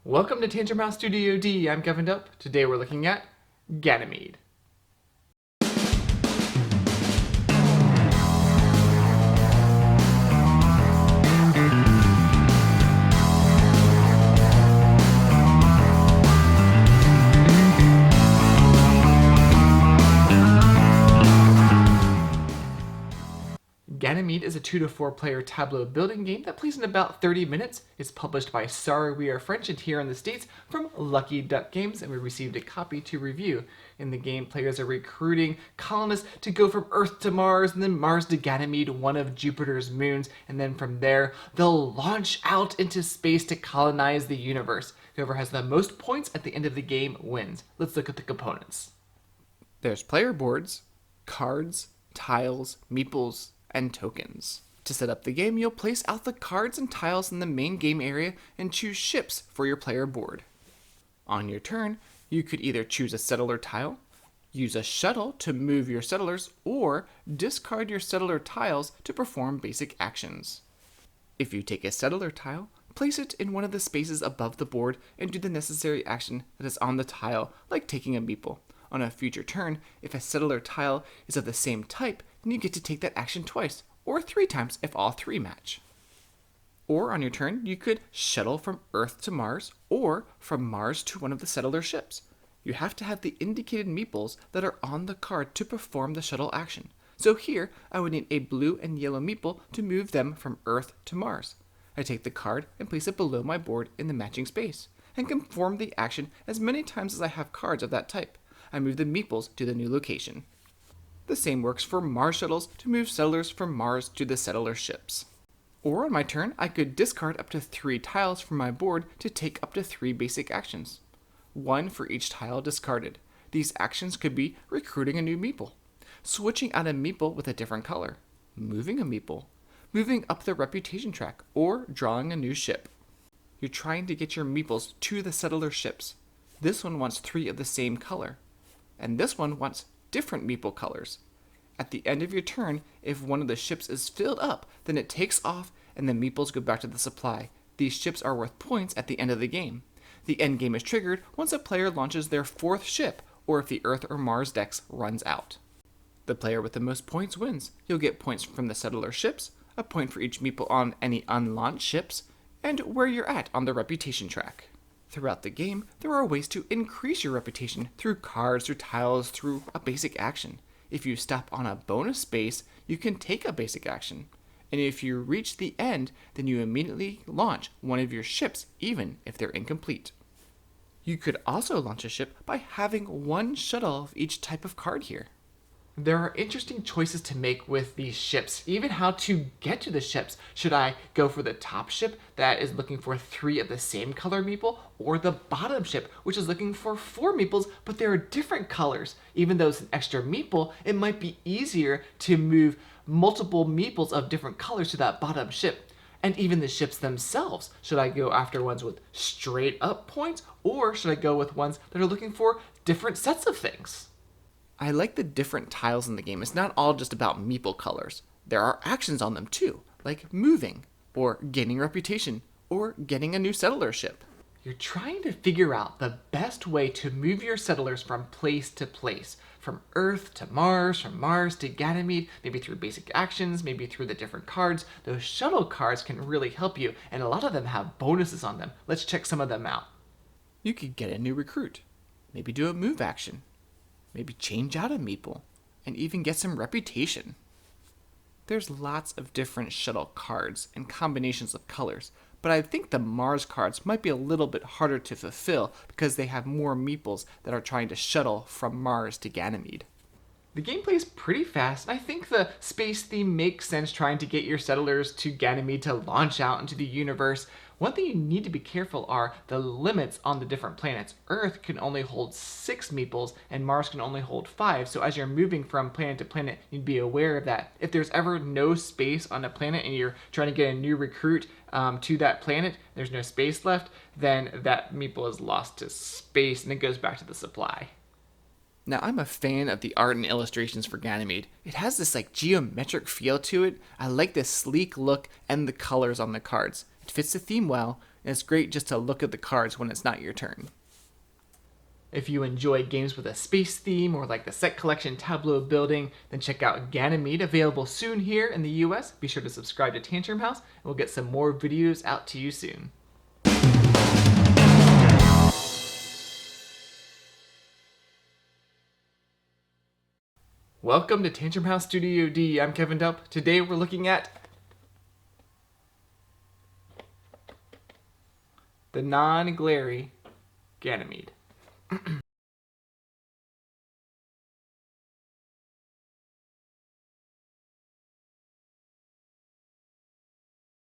Welcome to Tangermouse Studio D. I'm Kevin Dupp. Today we're looking at Ganymede. Ganymede is a 2 to 4 player tableau building game that plays in about 30 minutes. It's published by Sorry We Are French and here in the States from Lucky Duck Games, and we received a copy to review. In the game, players are recruiting colonists to go from Earth to Mars and then Mars to Ganymede, one of Jupiter's moons, and then from there, they'll launch out into space to colonize the universe. Whoever has the most points at the end of the game wins. Let's look at the components. There's player boards, cards, tiles, meeples, and tokens. To set up the game, you'll place out the cards and tiles in the main game area and choose ships for your player board. On your turn, you could either choose a settler tile, use a shuttle to move your settlers, or discard your settler tiles to perform basic actions. If you take a settler tile, place it in one of the spaces above the board and do the necessary action that is on the tile, like taking a meeple. On a future turn, if a settler tile is of the same type, then you get to take that action twice, or 3 times if all 3 match. Or on your turn, you could shuttle from Earth to Mars, or from Mars to one of the settler ships. You have to have the indicated meeples that are on the card to perform the shuttle action. So here, I would need a blue and yellow meeple to move them from Earth to Mars. I take the card and place it below my board in the matching space, and can perform the action as many times as I have cards of that type. I move the meeples to the new location. The same works for Mars shuttles to move settlers from Mars to the settler ships. Or on my turn, I could discard up to 3 tiles from my board to take up to 3 basic actions. 1 for each tile discarded. These actions could be recruiting a new meeple, switching out a meeple with a different color, moving a meeple, moving up the reputation track, or drawing a new ship. You're trying to get your meeples to the settler ships. This one wants 3 of the same color, and this one wants different meeple colors. At the end of your turn, if one of the ships is filled up, then it takes off and the meeples go back to the supply. These ships are worth points at the end of the game. The end game is triggered once a player launches their 4th ship, or if the Earth or Mars dex runs out. The player with the most points wins. You'll get points from the settler ships, a point for each meeple on any unlaunched ships, and where you're at on the reputation track. Throughout the game, there are ways to increase your reputation through cards, through tiles, through a basic action. If you stop on a bonus space, you can take a basic action. And if you reach the end, then you immediately launch one of your ships, even if they're incomplete. You could also launch a ship by having 1 shuttle of each type of card here. There are interesting choices to make with these ships, even how to get to the ships. Should I go for the top ship that is looking for 3 of the same color meeple, or the bottom ship, which is looking for 4 meeples, but there are different colors? Even though it's an extra meeple, it might be easier to move multiple meeples of different colors to that bottom ship. And even the ships themselves. Should I go after ones with straight up points, or should I go with ones that are looking for different sets of things? I like the different tiles in the game. It's not all just about meeple colors. There are actions on them too, like moving, or gaining reputation, or getting a new settler ship. You're trying to figure out the best way to move your settlers from place to place, from Earth to Mars, from Mars to Ganymede, maybe through basic actions, maybe through the different cards. Those shuttle cards can really help you, and a lot of them have bonuses on them. Let's check some of them out. You could get a new recruit, maybe do a move action, maybe change out a meeple, and even get some reputation. There's lots of different shuttle cards and combinations of colors, but I think the Mars cards might be a little bit harder to fulfill because they have more meeples that are trying to shuttle from Mars to Ganymede. The gameplay is pretty fast, and I think the space theme makes sense, trying to get your settlers to Ganymede to launch out into the universe. One thing you need to be careful are the limits on the different planets. Earth can only hold 6 meeples, and Mars can only hold 5, so as you're moving from planet to planet, you'd be aware of that. If there's ever no space on a planet and you're trying to get a new recruit to that planet, there's no space left, then that meeple is lost to space and it goes back to the supply. Now, I'm a fan of the art and illustrations for Ganymede. It has this geometric feel to it. I like the sleek look and the colors on the cards. It fits the theme well, and it's great just to look at the cards when it's not your turn. If you enjoy games with a space theme or like the set collection tableau building, then check out Ganymede, available soon here in the US. Be sure to subscribe to Tantrum House, and we'll get some more videos out to you soon. Welcome to Tantrum House Studio D. I'm Kevin Delp. Today we're looking at the non-glary Ganymede.